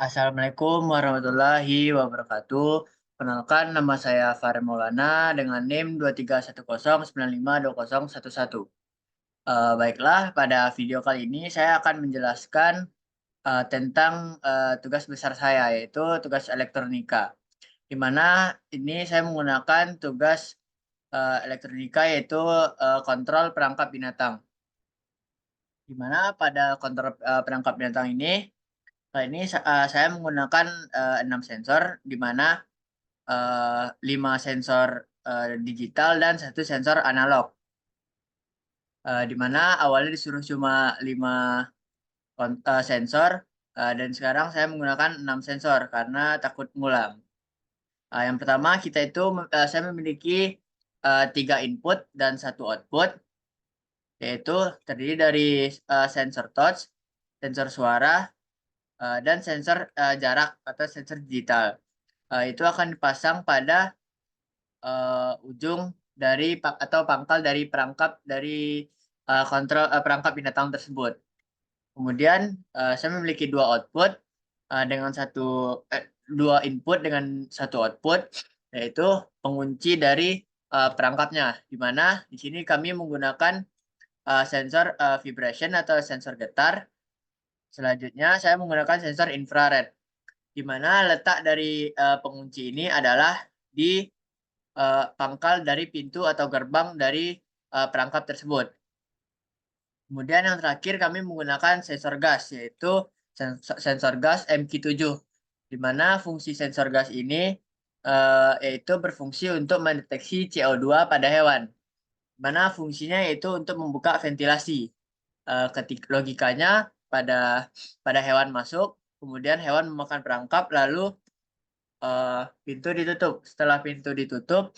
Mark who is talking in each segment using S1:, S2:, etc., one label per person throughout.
S1: Assalamualaikum warahmatullahi wabarakatuh. Perkenalkan, nama saya Fahri Maulana dengan NIM 2310952011. Baiklah, pada video kali ini saya akan menjelaskan tentang tugas besar saya, yaitu tugas elektronika. Di mana ini saya menggunakan tugas elektronika, yaitu kontrol perangkap binatang. Di mana pada kontrol perangkap binatang ini saya menggunakan 6 sensor, di mana 5 sensor digital dan satu sensor analog. Di mana awalnya disuruh cuma 5 sensor, dan sekarang saya menggunakan 6 sensor karena takut ngulang. Yang pertama saya memiliki 3 input dan satu output, yaitu terdiri dari sensor touch, sensor suara, dan sensor jarak atau sensor digital. Itu akan dipasang pada ujung atau pangkal dari perangkap dari perangkap binatang tersebut. Kemudian saya memiliki dengan dua input dengan satu output, yaitu pengunci dari perangkapnya. Di mana di sini kami menggunakan sensor vibration atau sensor getar. Selanjutnya saya menggunakan sensor infrared, di mana letak dari pengunci ini adalah di pangkal dari pintu atau gerbang dari perangkap tersebut. Kemudian yang terakhir kami menggunakan sensor gas, yaitu sensor gas MQ7, di mana fungsi sensor gas ini yaitu berfungsi untuk mendeteksi CO2 pada hewan, di mana fungsinya yaitu untuk membuka ventilasi. Ketika logikanya pada hewan masuk, kemudian hewan memakan perangkap, lalu pintu ditutup. Setelah pintu ditutup,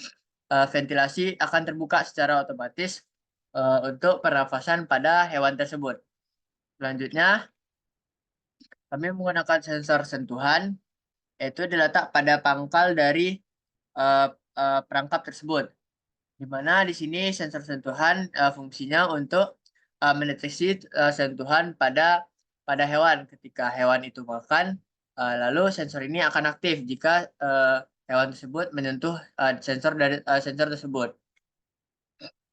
S1: ventilasi akan terbuka secara otomatis untuk pernafasan pada hewan tersebut. Selanjutnya, kami menggunakan sensor sentuhan, yaitu diletak pada pangkal dari uh, perangkap tersebut. Di mana di sini sensor sentuhan fungsinya untuk mendeteksi sentuhan pada hewan. Ketika hewan itu makan, lalu sensor ini akan aktif jika hewan tersebut menyentuh sensor tersebut.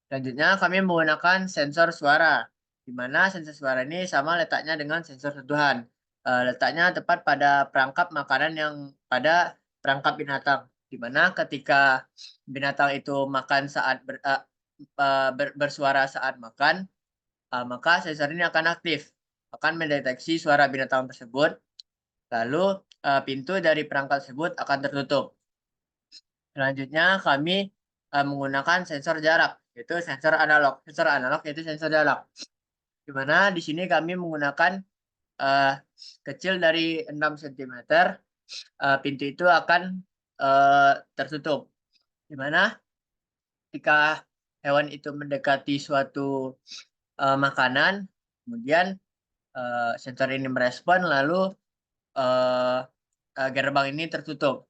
S1: Selanjutnya kami menggunakan sensor suara, di mana sensor suara ini sama letaknya dengan sensor sentuhan. Letaknya tepat pada perangkap makanan yang pada perangkap binatang, di mana ketika binatang itu makan bersuara saat makan, maka sensor ini akan aktif, akan mendeteksi suara binatang tersebut, lalu pintu dari perangkat tersebut akan tertutup. Selanjutnya kami menggunakan sensor jarak, yaitu sensor analog. Sensor analog yaitu sensor jarak. Di mana di sini kami menggunakan uh, kecil dari 6 cm, pintu itu akan tertutup. Di mana ketika hewan itu mendekati suatu makanan, kemudian sensor ini merespon, lalu uh, gerbang ini tertutup.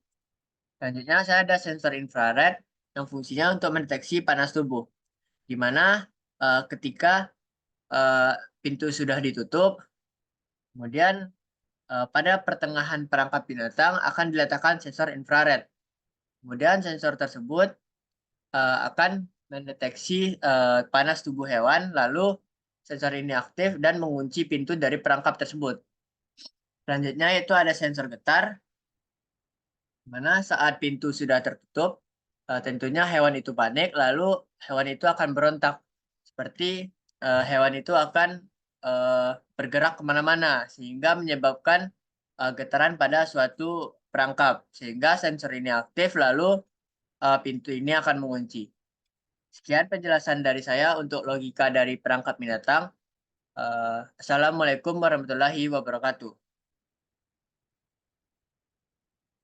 S1: Selanjutnya saya ada sensor infrared yang fungsinya untuk mendeteksi panas tubuh, di mana ketika uh, pintu sudah ditutup, kemudian pada pertengahan perangkap binatang akan diletakkan sensor infrared. Kemudian sensor tersebut akan mendeteksi panas tubuh hewan, lalu sensor ini aktif dan mengunci pintu dari perangkap tersebut. Selanjutnya itu ada sensor getar, di mana saat pintu sudah tertutup, tentunya hewan itu panik, lalu hewan itu akan berontak. Seperti hewan itu akan bergerak kemana-mana, sehingga menyebabkan getaran pada suatu perangkap. Sehingga sensor ini aktif, lalu pintu ini akan mengunci. Sekian penjelasan dari saya untuk logika dari perangkap binatang. Assalamualaikum warahmatullahi wabarakatuh.